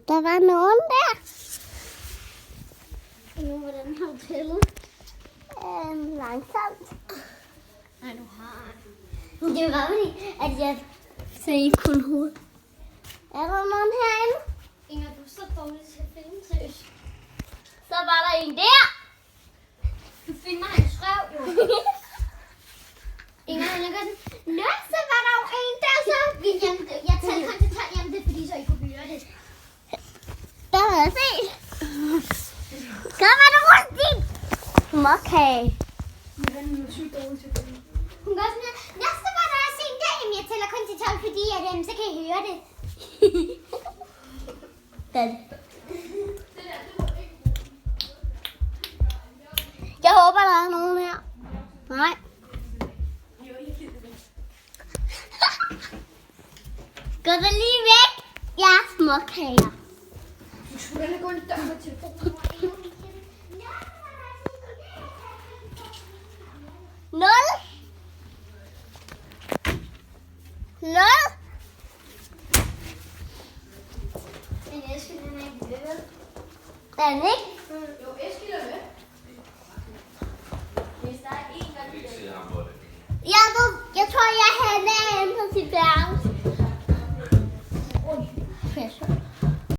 Der var nogen der. Nu, hvordan har du tællet? Langsomt. Nej, du har. Det var fordi, at jeg sagde kun hovedet. Er der nogen herinde? Inger, du er så dårlig til at finde, seriøst. Så var der en der. Du finder hans røv, jo. Inger, jeg gør sådan. Nå, så var der jo en der, så. Jeg tager kun til 12, jamen det er fordi, så I kunne høre det. Der var jeg set. Så var der rundt din småkage. Hvordan er du sygt dårlig til at finde? Hun gør sådan her. Nå, så var der også en der. Jamen, jeg tæller kun til 12, fordi at, så kan I høre det. Den. Jeg håber, der er nogen her. Nej. Gå da lige væk. Jeg er småkager. Du skulle da gå en dør med telefonen. 0. 0. Men jeg skal have en. Den ikke?